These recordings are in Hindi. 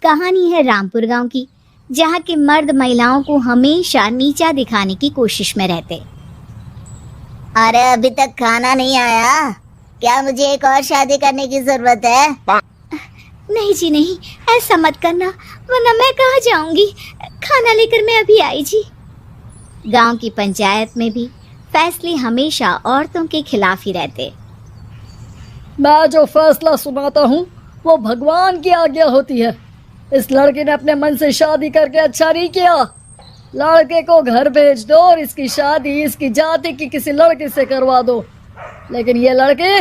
कहानी है रामपुर गांव की, जहां के मर्द महिलाओं को हमेशा नीचा दिखाने की कोशिश में रहते। अरे अभी तक खाना नहीं आया क्या? मुझे एक और शादी करने की जरूरत है। नहीं जी नहीं, ऐसा मत करना, वरना मैं कहाँ जाऊंगी। खाना लेकर मैं अभी आई जी। गांव की पंचायत में भी फैसले हमेशा औरतों के खिलाफ ही रहते। मैं जो फैसला सुनाता हूँ वो भगवान की आज्ञा होती है। इस लड़के ने अपने मन से शादी करके अच्छा नहीं किया। लड़के को घर भेज दो और इसकी शादी इसकी जाति की किसी लड़के से करवा दो, लेकिन ये लड़के,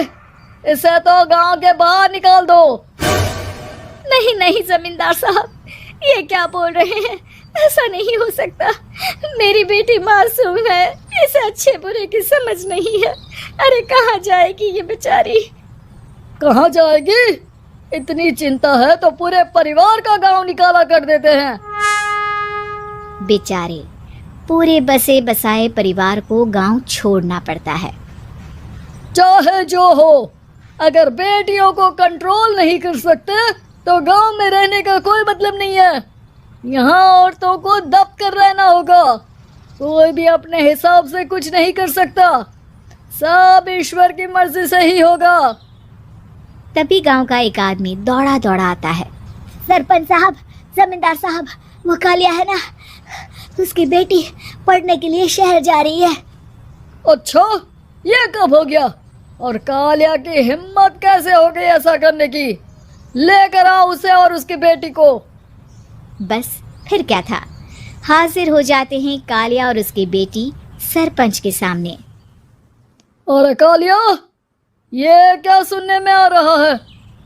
इसे तो गांव के बाहर निकाल दो। नहीं नहीं जमींदार साहब, ये क्या बोल रहे हैं? ऐसा नहीं हो सकता। मेरी बेटी मासूम है, इसे अच्छे बुरे की समझ नहीं है। अरे कहाँ जाएगी ये बेचारी? कहाँ जाएगी? इतनी चिंता है तो पूरे परिवार का गांव निकाला कर देते हैं। बेचारे पूरे बसे बसाए परिवार को गांव छोड़ना पड़ता है। चाहे जो हो, अगर बेटियों को कंट्रोल नहीं कर सकते तो गांव में रहने का कोई मतलब नहीं है। यहाँ औरतों को दब कर रहना होगा। कोई भी अपने हिसाब से कुछ नहीं कर सकता, सब ईश्वर की मर्जी से ही होगा। तभी गांव का एक आदमी दौड़ा दौड़ा आता है। सरपंच साहब, जमींदार साहब, वो कालिया है ना, उसकी बेटी पढ़ने के लिए शहर जा रही है। अच्छा, ये कब हो गया? और कालिया की हिम्मत कैसे हो गई ऐसा करने की? लेकर आओ उसे और उसकी बेटी को। बस फिर क्या था, हाजिर हो जाते हैं कालिया और उसकी बेटी सरपंच के सामने। अरे कालिया, ये क्या सुनने में आ रहा है?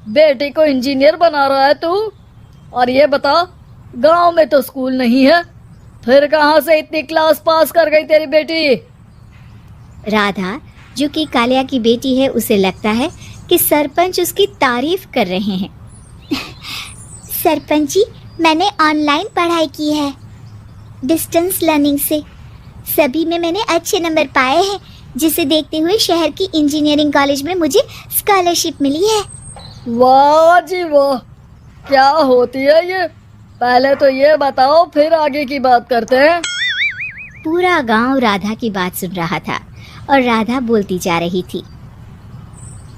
बेटी को इंजीनियर बना रहा है तू? और ये बता, गांव में तो स्कूल नहीं है, फिर कहाँ से इतनी क्लास पास कर गई तेरी बेटी? राधा, जो कि कालिया की बेटी है, उसे लगता है कि सरपंच उसकी तारीफ कर रहे हैं। सरपंच जी, मैंने ऑनलाइन पढ़ाई की है, डिस्टेंस लर्निंग से। सभी में मैंने अच्छे नंबर पाए हैं, जिसे देखते हुए शहर की इंजीनियरिंग कॉलेज में मुझे स्कॉलरशिप मिली है। वाह जी वाह, क्या होती है ये? पहले तो ये बताओ, फिर आगे की बात करते हैं। पूरा गांव राधा की बात सुन रहा था और राधा बोलती जा रही थी।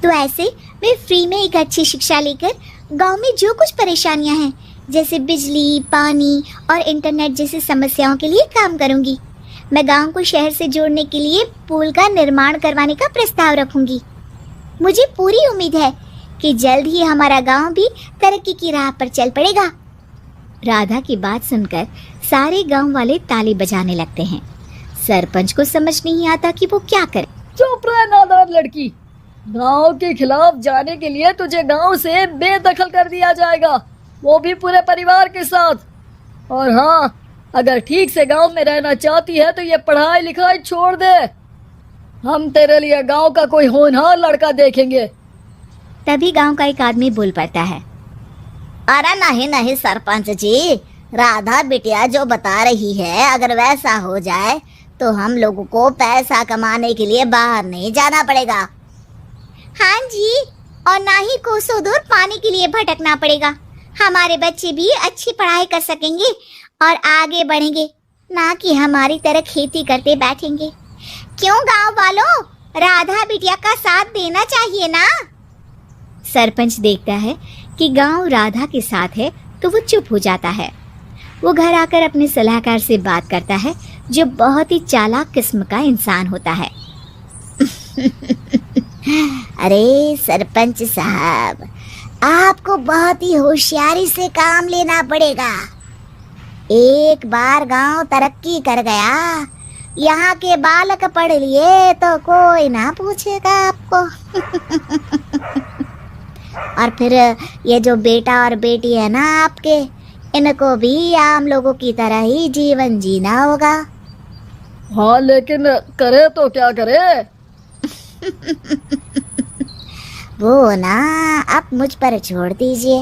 तो ऐसे मैं फ्री में एक अच्छी शिक्षा लेकर गांव में जो कुछ परेशानियां हैं, जैसे बिजली, पानी और इंटरनेट जैसी समस्याओं के लिए काम करूंगी। मैं गांव को शहर से जोड़ने के लिए पुल का निर्माण करवाने का प्रस्ताव रखूंगी। मुझे पूरी उम्मीद है कि जल्द ही हमारा गांव भी तरक्की की राह पर चल पड़ेगा। राधा की बात सुनकर सारे गांव वाले ताली बजाने लगते हैं। सरपंच को समझ नहीं आता कि वो क्या करे। चुप रह नादान लड़की, गांव के खिलाफ जाने के लिए तुझे गांव से बेदखल कर दिया जाएगा, वो भी पूरे परिवार के साथ। और हाँ, अगर ठीक से गांव में रहना चाहती है तो ये पढ़ाई लिखाई छोड़ दे। हम तेरे लिए गांव का कोई होनहार लड़का देखेंगे। तभी गांव का एक आदमी बोल पड़ता है। अरे नहीं नहीं सरपंच जी, राधा बिटिया जो बता रही है, अगर वैसा हो जाए तो हम लोगों को पैसा कमाने के लिए बाहर नहीं जाना पड़ेगा। हाँ जी, और ना ही कोसों दूर पानी के लिए भटकना पड़ेगा। हमारे बच्चे भी अच्छी पढ़ाई कर सकेंगे और आगे बढ़ेंगे, ना कि हमारी तरह खेती करते बैठेंगे। क्यों गांव वालों, राधा बिटिया का साथ देना चाहिए ना। सरपंच देखता है कि गांव राधा के साथ है तो वो चुप हो जाता है। वो घर आकर अपने सलाहकार से बात करता है, जो बहुत ही चालाक किस्म का इंसान होता है। अरे सरपंच साहब, आपको बहुत ही होशियारी से काम लेना पड़ेगा। एक बार गांव तरक्की कर गया, यहाँ के बालक पढ़ लिए तो कोई ना पूछेगा आपको। और फिर ये जो बेटा और बेटी है ना आपके, इनको भी आम लोगों की तरह ही जीवन जीना होगा। हाँ, लेकिन करे तो क्या करे? वो ना आप मुझ पर छोड़ दीजिए,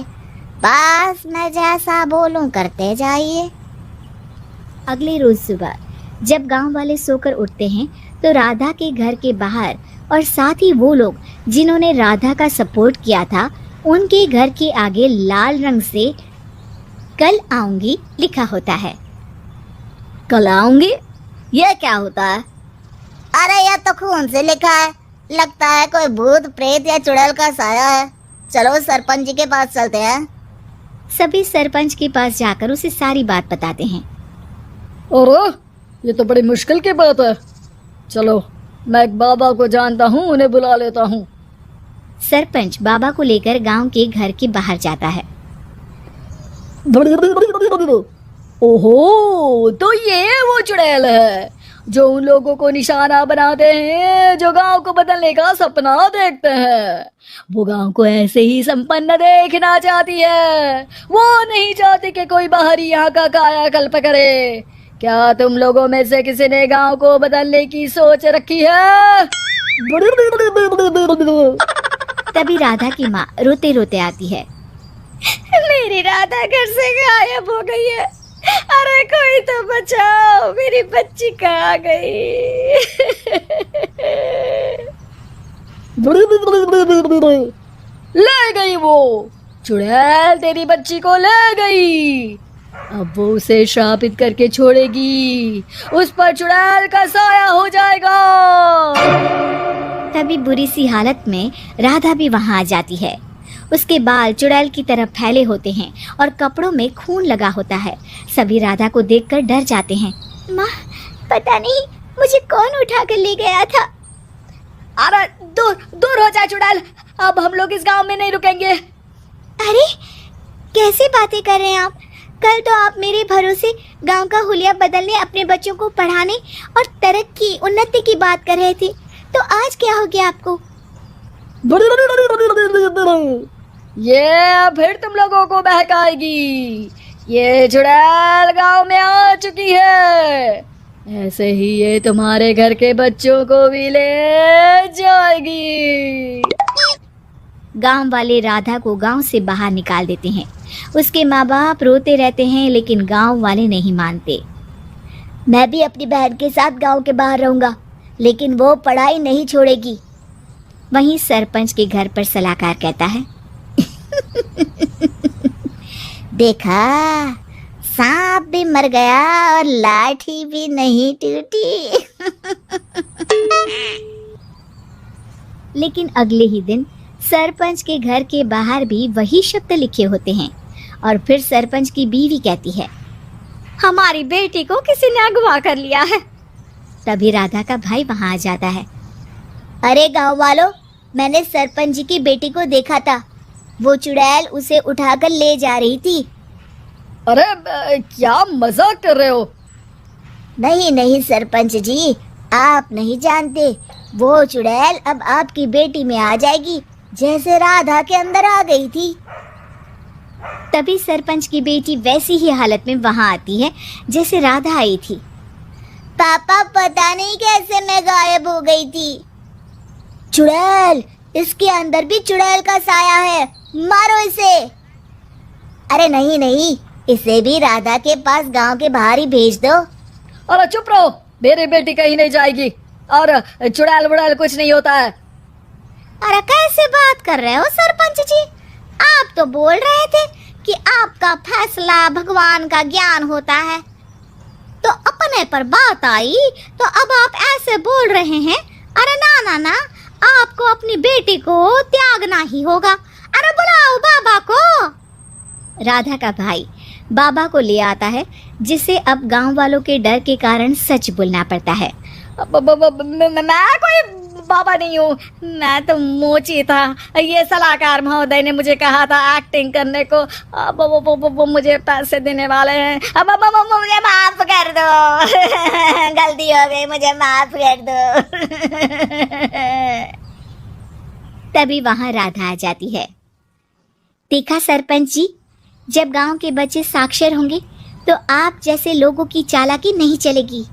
बस मैं जैसा बोलूं करते जाइए। अगले रोज सुबह जब गांव वाले सोकर उठते हैं तो राधा के घर के बाहर और साथ ही वो लोग जिन्होंने राधा का सपोर्ट किया था, उनके घर के आगे लाल रंग से कल आऊंगी लिखा होता है। कल आऊंगी, यह क्या होता है? अरे यह तो खून से लिखा है, लगता है कोई भूत प्रेत या चुड़ैल का साया है। चलो सरपंच जी के पास चलते हैं। सभी सरपंच के पास जाकर उसे सारी बात बताते हैं। और ये तो बड़ी मुश्किल की बात है। चलो, मैं एक बाबा को जानता हूँ, उन्हें बुला लेता हूँ। सरपंच बाबा को लेकर गांव के घर के बाहर जाता है। ओहो, तो ये वो चुड़ैल है जो उन लोगों को निशाना बनाते हैं जो गांव को बदलने का सपना देखते हैं। वो गांव को ऐसे ही संपन्न देखना चाहती है, वो नहीं चाहती कि कोई बाहरी यहाँ का कायाकल्प करे। क्या तुम लोगों में से किसी ने गांव को बदलने की सोच रखी है? तभी राधा की माँ रोते रोते आती है। मेरी राधा घर से गायब हो गई है। अरे कोई तो बचाओ, मेरी बच्ची कहाँ गई? ले गई वो चुड़ैल, तेरी बच्ची को ले गई। अब वो उसे श्रापित करके छोड़ेगी, उस पर चुड़ैल का साया हो जाएगा। तभी बुरी सी हालत में राधा भी वहां आ जाती है। उसके बाल चुड़ैल की तरफ फैले होते हैं और कपड़ों में खून लगा होता है। सभी राधा को देखकर डर जाते हैं। माँ, पता नहीं मुझे कौन उठा कर ले गया था। अरे दूर दूर हो जा चुड़ैल, अब हम लोग इस गांव में नहीं रुकेंगे। अरे कैसे बातें कर रहे हैं आप? कल तो आप मेरे भरोसे गांव का हुलिया बदलने, अपने बच्चों को पढ़ाने और तरक्की उन्नति की बात कर रहे थे, तो आज क्या हो गया आपको? ये फिर तुम लोगों को बहकाएगी। ये चुड़ैल गांव में आ चुकी है, ऐसे ही ये तुम्हारे घर के बच्चों को भी ले जाएगी। गांव वाले राधा को गांव से बाहर निकाल देते हैं। उसके माँ बाप रोते रहते हैं, लेकिन गांव वाले नहीं मानते। मैं भी अपनी बहन के साथ गांव के बाहर रहूंगा, लेकिन वो पढ़ाई नहीं छोड़ेगी। वहीं सरपंच के घर पर सलाहकार कहता है। देखा, सांप भी मर गया और लाठी भी नहीं टूटी। लेकिन अगले ही दिन सरपंच के घर के बाहर भी वही शब्द लिखे होते हैं। और फिर सरपंच की बीवी कहती है, हमारी बेटी को किसी ने अगवा कर लिया है। तभी राधा का भाई वहां आ जाता है। अरे गांव वालों, मैंने सरपंच जी की बेटी को देखा था। वो चुड़ैल उसे उठाकर ले जा रही थी। अरे क्या मजाक कर रहे हो? नहीं नहीं सरपंच जी, आप नहीं जानते। वो चुड़ैल अब आपकी बेटी में आ जाएगी, जैसे राधा के अंदर आ गई थी। तभी सरपंच की बेटी वैसी ही हालत में वहां आती है जैसे राधा आई थी। पापा, पता नहीं कैसे मैं गायब हो गई थी। चुड़ैल, इसके अंदर भी चुड़ैल का साया है, मारो इसे। अरे नहीं नहीं, इसे भी राधा के पास गांव के बाहर ही भेज दो। अरे चुप रहो, मेरी बेटी कहीं नहीं जाएगी और चुड़ैल वुड़ैल कुछ नहीं होता है। अरे कैसे बात कर रहे हो सरपंच जी? आप तो बोल रहे थे कि आपका फैसला भगवान का ज्ञान होता है, तो अपने पर बात आई तो अब आप ऐसे बोल रहे हैं। अरे ना ना ना, आपको अपनी बेटी को त्यागना ही होगा। अरे बुलाओ बाबा को। राधा का भाई बाबा को ले आता है, जिसे अब गांव वालों के डर के कारण सच बोलना पड़ता है। मैं कोई बाबा नहीं हूँ, मैं तो मोची था। ये सलाहकार महोदय ने मुझे कहा था एक्टिंग करने को। अब वो मुझे पैसे देने वाले हैं। अब मुझे माफ कर दो। गलती हो गई, मुझे माफ कर दो। तभी वहां राधा आ जाती है। देखा सरपंच जी, जब गांव के बच्चे साक्षर होंगे तो आप जैसे लोगों की चालाकी नहीं चलेगी।